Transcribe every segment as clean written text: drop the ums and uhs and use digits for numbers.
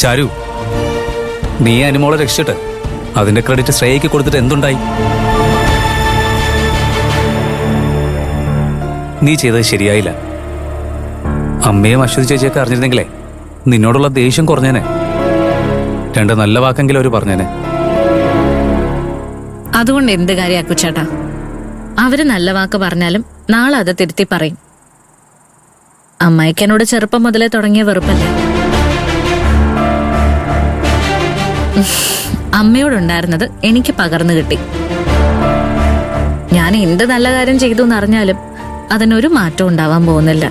ചാരു, നീ അനുമോളെ രക്ഷിച്ചിട്ട് അതിന്റെ ക്രെഡിറ്റ് ശ്രേയയ്ക്ക് കൊടുത്തിട്ട് എന്തുണ്ടായി? നീ ചെയ്തത് ശരിയായില്ല. അമ്മയും അശ്വതി ചേച്ചിയൊക്കെ അറിഞ്ഞിരുന്നെങ്കിലേ നിന്നോടുള്ള ദേഷ്യം കുറഞ്ഞേനെ. രണ്ട് നല്ല വാക്കെങ്കിലും അവര് പറഞ്ഞേനെ. അതുകൊണ്ട് എന്ത് കാര്യം അക്കുച്ചേട്ടാ? അവര് നല്ല വാക്ക് പറഞ്ഞാലും നാളെ അത് തിരുത്തി പറയും. അമ്മായിക്ക് എന്നോട് ചെറുപ്പം മുതലേ തുടങ്ങിയ വെറുപ്പല്ലേ. അമ്മയോടുണ്ടായിരുന്നത് എനിക്ക് പകർന്നു കിട്ടി. ഞാൻ എന്ത് നല്ല കാര്യം ചെയ്തു എന്നറിഞ്ഞാലും അതിനൊരു മാറ്റം ഉണ്ടാവാൻ പോകുന്നില്ല.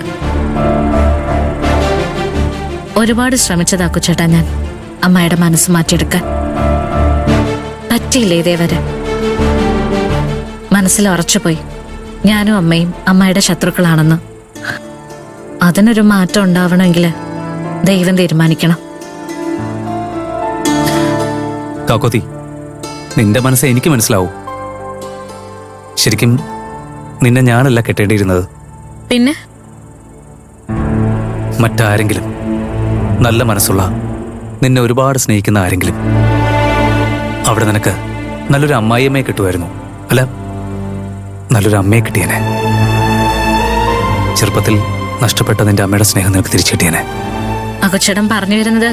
ഒരുപാട് ശ്രമിച്ചതാക്കുച്ചേട്ടാ ഞാൻ അമ്മയുടെ മനസ്സ് മാറ്റിയെടുക്കാൻ. പറ്റിയില്ല ഇതേവരെ. മനസ്സിൽ ഉറച്ചുപോയി ഞാനും അമ്മയും അമ്മയുടെ ശത്രുക്കളാണെന്ന്. അതിനൊരു മാറ്റം ഉണ്ടാവണമെങ്കിൽ ദൈവം തീരുമാനിക്കണം. കാക്കോത്തി, നിന്റെ മനസ്സ് എനിക്ക് മനസ്സിലാവും. ശരിക്കും നിന്നെ ഞാനല്ല കെട്ടേണ്ടിയിരുന്നത്. പിന്നെ മറ്റാരെങ്കിലും, നല്ല മനസ്സുള്ള, നിന്നെ ഒരുപാട് സ്നേഹിക്കുന്ന ആരെങ്കിലും. അവിടെ നിനക്ക് നല്ലൊരു അമ്മായിയമ്മയെ കിട്ടുമായിരുന്നു. അല്ല, നല്ലൊരു അമ്മയെ കിട്ടിയനെ. ചെറുപ്പത്തിൽ നഷ്ടപ്പെട്ട നിന്റെ അമ്മയുടെ സ്നേഹം നിനക്ക് തിരിച്ചു കിട്ടിയനെ. അകുച്ചേട്ടൻ പറഞ്ഞു വരുന്നത്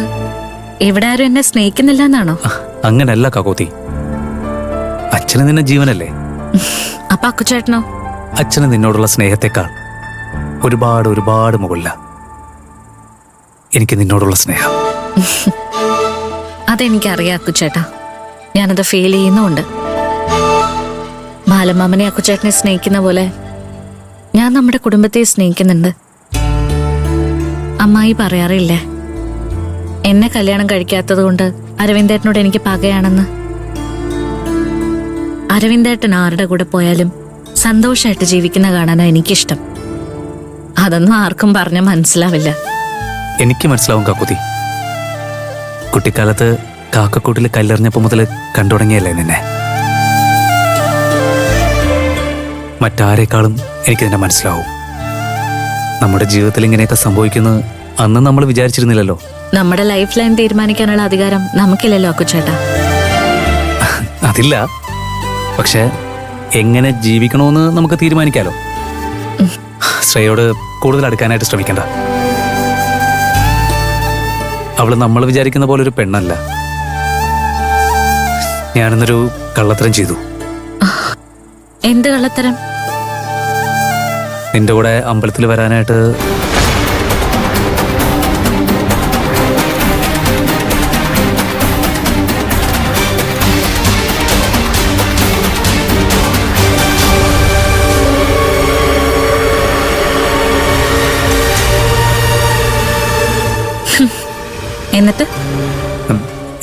ഇവിടെ ആരും എന്നെ സ്നേഹിക്കുന്നില്ല എന്നാണോ? അങ്ങനല്ല കാക്കോത്തി. അച്ഛന് നിന്നെ ജീവനല്ലേ. അപ്പൊ അക്കുച്ചേട്ടനോ? അച്ഛന് നിന്നോടുള്ള സ്നേഹത്തെക്കാൾ ഒരുപാട് ഒരുപാട് മുകളില എനിക്ക് നിന്നോടുള്ള സ്നേഹം. അതെനിക്കറിയാം അക്കുച്ചേട്ടാ. ഞാനത് ഫീൽ ചെയ്യുന്നുണ്ട്. ബാലമാമനെ അക്കുച്ചേട്ടനെ സ്നേഹിക്കുന്ന പോലെ ഞാൻ നമ്മുടെ കുടുംബത്തെ സ്നേഹിക്കുന്നുണ്ട്. അമ്മായി പറയാറില്ലേ എന്നെ കല്യാണം കഴിക്കാത്തത് കൊണ്ട് അരവിന്ദേട്ടനോട് എനിക്ക് പകയാണെന്ന്. അരവിന്ദേട്ടൻ ആരുടെ കൂടെ പോയാലും സന്തോഷമായിട്ട് ജീവിക്കുന്ന കാണാനാ എനിക്കിഷ്ടം. അതൊന്നും ആർക്കും പറഞ്ഞാൽ മനസ്സിലാവില്ല. എനിക്ക് മനസ്സിലാവും കാക്കുതി. കുട്ടിക്കാലത്ത് കാക്കക്കൂട്ടിൽ കല്ലെറിഞ്ഞപ്പോ മുതൽ കണ്ടു തുടങ്ങിയല്ലേ നിന്നെ. മറ്റാരേക്കാളും എനിക്ക് നിന്നെ മനസ്സിലാവും. നമ്മുടെ ജീവിതത്തിൽ ഇങ്ങനെയൊക്കെ സംഭവിക്കുന്നത് അന്ന് നമ്മൾ വിചാരിച്ചിരുന്നില്ലല്ലോ. നമ്മുടെ ലൈഫ് ലൈൻ തീരുമാനിക്കാനുള്ള അധികാരം നമുക്കില്ലല്ലോ അക്കുച്ചേട്ടാ. അതില്ല, പക്ഷെ എങ്ങനെ ജീവിക്കണമെന്ന് നമുക്ക് തീരുമാനിക്കാലോ. ശ്രേയോട് കൂടുതൽ അടുക്കാനായിട്ട് ശ്രമിക്കണ്ട. അവള് നമ്മൾ വിചാരിക്കുന്ന പോലെ ഒരു പെണ്ണല്ല. ഞാനിന്നൊരു കള്ളത്തരം ചെയ്തു. എന്ത് കള്ളത്തരം? നിന്റെ കൂടെ അമ്പലത്തിൽ വരാനായിട്ട്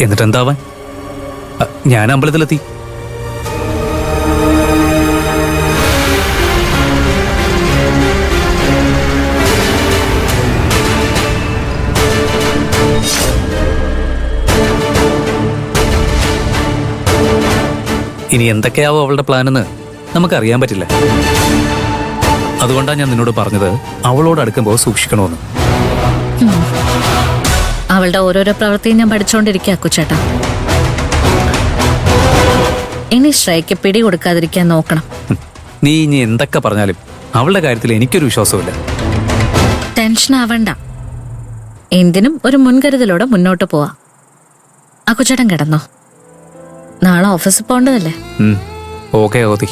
എന്നിട്ട് എന്താവാൻ? ഞാൻ അമ്പലത്തിലെത്തി. ഇനി എന്തൊക്കെയാവോ അവളുടെ പ്ലാനെന്ന് നമുക്കറിയാൻ പറ്റില്ല. അതുകൊണ്ടാണ് ഞാൻ നിന്നോട് പറഞ്ഞത് അവളോട് അടുക്കുമ്പോൾ സൂക്ഷിക്കണമെന്ന്. അവളുടെ ഓരോരോ പ്രവൃത്തിയും ഞാൻ പഠിച്ചുകൊണ്ടിരിക്കുക അക്കുച്ചേട്ടാ. ഇനി ശ്രേയയ്ക്ക് പിടി കൊടുക്കാതിരിക്കാൻ നോക്കണം. നീ ഇനി എന്തൊക്കെ പറഞ്ഞാലും അവളുടെ കാര്യത്തിൽ എനിക്കൊരു വിശ്വാസമില്ല. ടെൻഷൻ ആവണ്ട. എന്തിനും ഒരു മുൻകരുതലോടെ മുന്നോട്ട് പോവാ. അക്കുച്ചേട്ടൻ കിടന്നോ? നാളെ ഓഫീസിൽ പോകേണ്ടതല്ലേ? ഓക്കെ ഓതി.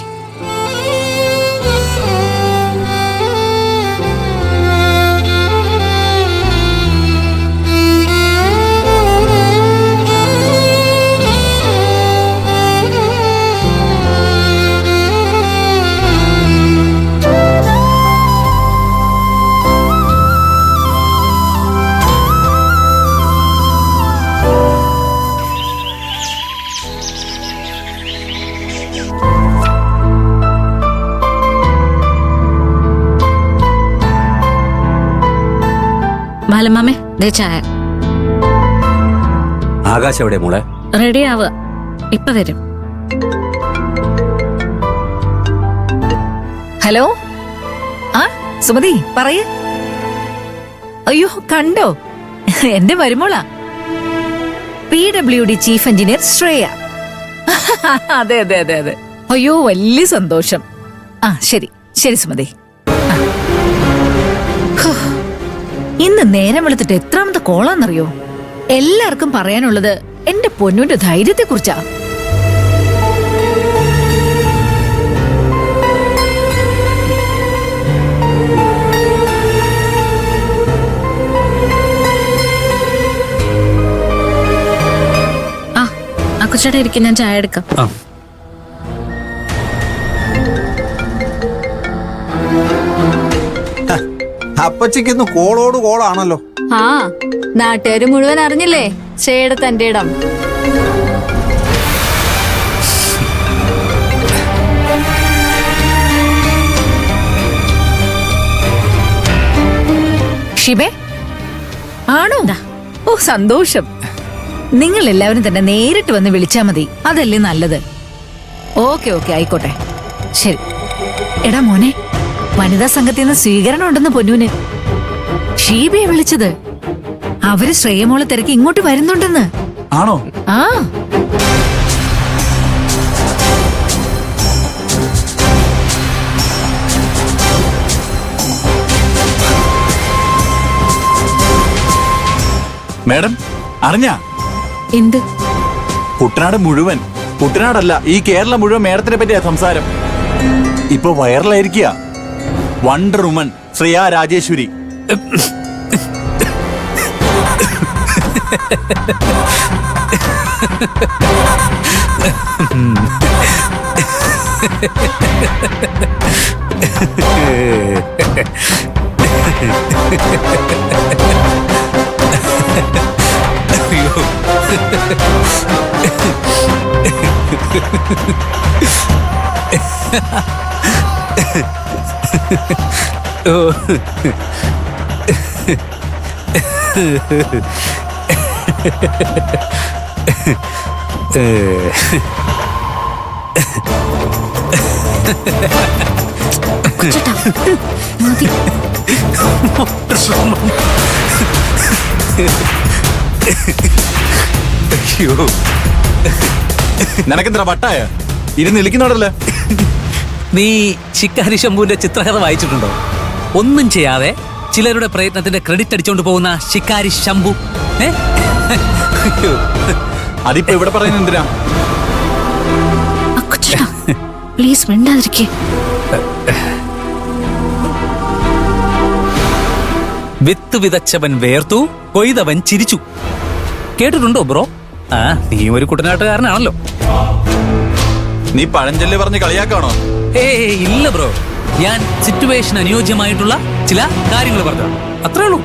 ബാലമാമേ, ദേ ചായ. ആകാശ് എവിടെ മോളെ? റെഡി ആവുക, ഇപ്പൊ വരും. ഹലോ, ആ സുമതി പറയ്. അയ്യോ കണ്ടോ, എന്റെ മരുമോളാ. PWD chief engineer Shreya. അതെ അതെ അതെ അതെ. അയ്യോ വലിയ സന്തോഷം. ആ ശരി ശരി സുമതി. ആ. ഹോ, ഇന്ന് നേരം വെളുത്തിട്ട് എത്രാമത്തെ കോളാന്നറിയോ? എല്ലാവർക്കും പറയാനുള്ളത് എന്റെ പൊന്നുന്റെ ധൈര്യത്തെ കുറിച്ചാ. അക്കുച്ചേട്ടാ ഇരിക്കും, ഞാൻ ചായ എടുക്കാം. ആ അപ്പച്ചിക്കൊന്ന് കോളോട് കോളാണല്ലോ. ആ നാട്ടുകാര് മുഴുവൻ അറിഞ്ഞില്ലേ ശ്രേയുടെ തന്റെ ഇടം. ഷിബേ ആണോ? ഓ സന്തോഷം. നിങ്ങൾ എല്ലാവരും തന്നെ നേരിട്ട് വന്ന് വിളിച്ചാ മതി, അതല്ലേ നല്ലത്. ഓക്കെ ഓക്കെ ആയിക്കോട്ടെ ശരി. എടാ മോനെ, വനിതാ സംഘത്തിൽ നിന്ന് സ്വീകരണം ഉണ്ടെന്ന് പൊന്നൂന്. ഷീബയെ വിളിച്ചത്. അവര് ശ്രേയമോളെ തിരക്കി ഇങ്ങോട്ട് വരുന്നുണ്ടെന്ന്. ആണോ? ആ മാഡം അറിഞ്ഞ? എന്ത്? കുട്ടനാട് മുഴുവൻ, കുട്ടനാടല്ല ഈ കേരളം മുഴുവൻ മേഡത്തിനെ പറ്റിയാ സംസാരം. ഇപ്പൊ വൈറലായിരിക്കുക വണ്ടർ വുമൺ ശ്രീയ രാജേശ്വരി. മതി. നിനക്കെന്താ വട്ടായ ഇരുന്ന് ഇളിക്കുന്നോടല്ലേ? നീ ശിക്കാരി ശംഭുവിന്റെ ചിത്രകഥ വായിച്ചിട്ടുണ്ടോ? ഒന്നും ചെയ്യാതെ ചിലരുടെ പ്രയത്നത്തിന്റെ ക്രെഡിറ്റ് അടിച്ചോണ്ട് പോകുന്ന ശിക്കാരി ശംഭു. അതിപ്പോ ഇവിടെ പറയുന്നത് എന്തിനാ? അക്കുച്ചേട്ടാ പ്ലീസ് മിണ്ടാതിരിക്കേ. വിത്ത് വിതച്ചവൻ വേർത്തു, കൊയ്തവൻ ചിരിച്ചു. കേട്ടിട്ടുണ്ടോ ബ്രോ? ആ നീ ഒരു കുട്ടനാട്ടുകാരനാണല്ലോ. നീ പഴഞ്ചൊല്ല് പറഞ്ഞ് കളിയാക്കാണോ? ഇല്ല ബ്രോ, ഞാൻ സിറ്റുവേഷൻ അനുയോജ്യമായിട്ടുള്ള ചില കാര്യങ്ങൾ പറഞ്ഞു, അത്രേ ഉള്ളൂ.